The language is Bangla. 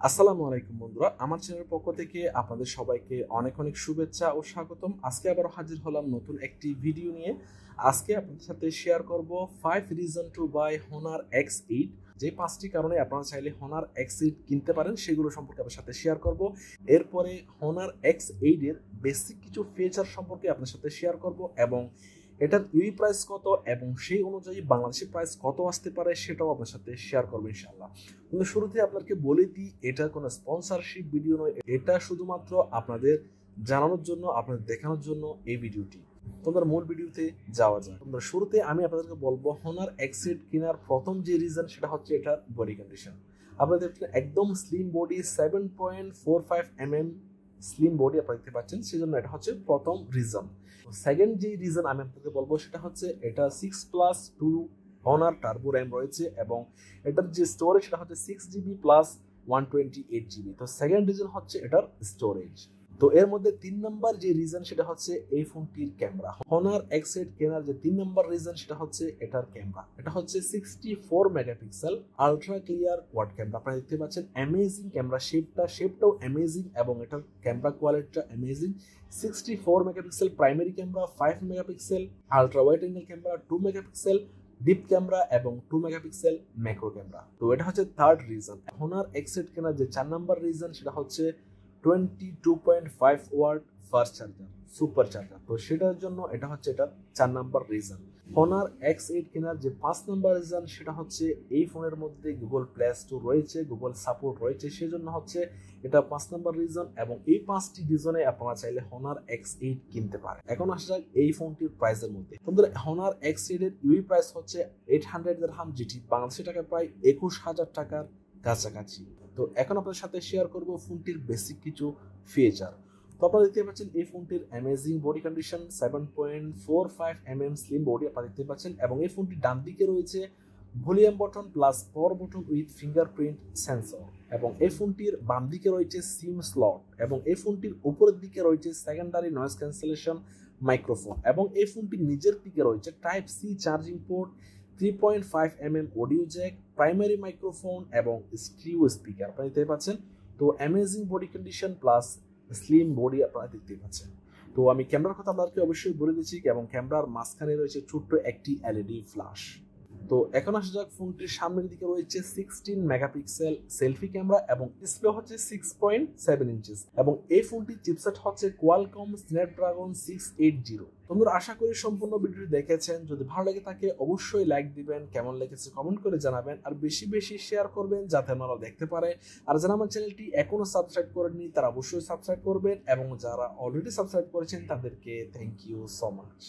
আসসালামু আলাইকুম বন্ধুরা, আমার চ্যানেলের পক্ষ থেকে আপনাদের সবাইকে অনেক অনেক শুভেচ্ছা ও স্বাগতম। আজকে আবার হাজির হলাম নতুন একটি ভিডিও নিয়ে। আজকে আপনাদের সাথে শেয়ার করব 5 reason to by Honor X8। যে 5টি কারণে আপনারা চাইলে Honor X8 কিনতে পারেন সেগুলো সম্পর্কে আপনার সাথে শেয়ার করব। এরপরে Honor X8 এর বেসিক কিছু ফিচার সম্পর্কে আপনার সাথে শেয়ার করব এবং এটার ইউই প্রাইস কত এবং সেই অনুযায়ী বাংলাদেশের প্রাইস কত আসতে পারে সেটাও আপনার সাথে শেয়ার করবো ইনশাআল্লাহ। কিন্তু শুরুতে আপনাকে বলে দিই, এটা কোনো স্পন্সরশিপ ভিডিও নয়, এটা শুধুমাত্র আপনাদের জানানোর জন্য, আপনাদের দেখানোর জন্য এই ভিডিওটি। তোমরা মূল ভিডিওতে যাওয়া যায়। তোমরা শুরুতে আমি আপনাদেরকে বলবো Honor X8 কেনার প্রথম যে রিজন সেটা হচ্ছে এটার বডি কন্ডিশন। আপনাদের একদম slim body 7.45 mm slim body আপনারা দেখতে পাচ্ছেন, সেজন্য এটা হচ্ছে প্রথম রিজন। সেকেন্ড যে রিজন আমি আপনাকে বলবো সেটা হচ্ছে এটা 6+2 Honor টার্বো র্যাম রয়েছে এবং এটার যে স্টোরেজ সেটা হচ্ছে 6GB প্লাস 128GB। তো সেকেন্ড রিজন হচ্ছে এটার স্টোরেজ। তো এর মধ্যে 3 নম্বর যে রিজন সেটা হচ্ছে এই ফোনটির ক্যামেরা। Honor X8 কেনার যে 3 নম্বর রিজন সেটা হচ্ছে এটার ক্যামেরা। এটা হচ্ছে 64 megapixel ultra clear quad camera. আপনারা দেখতে পাচ্ছেন অ্যামেজিং ক্যামেরা, শেপটাও অ্যামেজিং এবং এটার ক্যামেরা কোয়ালিটিটা amazing. 64 megapixel primary camera, 5 megapixel ultra wide angle camera, 2 megapixel deep camera এবং 2 মেগাপিক্সেল ম্যাক্রো ক্যামেরা। তো এটা হচ্ছে থার্ড রিজন। Honor X8 কেনার যে 4 নম্বর রিজন সেটা হচ্ছে 22.5 watt fast charger, super charger. তো সেটার জন্য এটা হচ্ছে এটা 4 নাম্বার রিজন। Honor X8 কেনার যে 5 নাম্বার রিজন সেটা হচ্ছে এই ফোনের মধ্যে গুগল প্লে স্টোর রয়েছে, গুগল সাপোর্ট রয়েছে, সেজন্য হচ্ছে এটা 5 নাম্বার রিজন। এবং এই 5টি রিজনে আপনারা চাইলে Honor X8 কিনতে পারেন। এখন আসা যাক এই ফোনটির প্রাইসের মধ্যে। তোমাদের Honor X8 এর ইউই প্রাইস হচ্ছে 800 দিরহাম, যেটি বাংলাদেশি টাকায় প্রায় 21,000 টাকার কাছাকাছি। তো এখন আপনাদের সাথে শেয়ার করব ফোনটির বেসিক কিছু ফিচার। তো আপনারা দেখতে পাচ্ছেন এই ফোনটির amazing body condition, 7.45 mm slim body আপনারা দেখতে পাচ্ছেন এবং এই ফোনটির ডান দিকে রয়েছে volume button plus power button with fingerprint sensor এবং এই ফোনটির বাম দিকে রয়েছে সিম স্লট এবং এই ফোনটির উপরের দিকে রয়েছে সেকেন্ডারি নয়েজ ক্যান্সেলেশন মাইক্রোফোন এবং এই ফোনটির নিচের দিকে রয়েছে type C charging port, 3.5 mm audio jack, primary microphone এবং স্টিরিও স্পিকার আপনারা দেখতে পাচ্ছেন। তো amazing body condition plus slim body আপনারা দেখতে পাচ্ছেন। তো আমি ক্যামেরার কথা আপনাদেরকে অবশ্যই বলে দিচ্ছি এবং ক্যামেরার মাঝখানে রয়েছে ছোট্ট একটি এলইডি ফ্ল্যাশ। তো এখন আসা যাক ফোনটির সামনের দিকে রয়েছে 16 মেগাপিক্সেল সেলফি ক্যামেরা এবং ডিসপ্লে হচ্ছে 6.7 ইঞ্চিস এবং এই ফোনটির চিপসেট হচ্ছে Qualcomm Snapdragon 680। তোমরা আশা করি সম্পূর্ণ ভিডিওটি দেখেছেন। যদি ভালো লেগে থাকে অবশ্যই লাইক দিবেন, কেমন লেগেছে কমেন্ট করে জানাবেন আর বেশি বেশি শেয়ার করবেন যাতে আমরা দেখতে পারে। আর যারা আমার চ্যানেলটি এখনো সাবস্ক্রাইব করেননি তারা অবশ্যই সাবস্ক্রাইব করবেন এবং যারা অলরেডি সাবস্ক্রাইব করেছেন তাদেরকে থ্যাংক ইউ সো মাচ।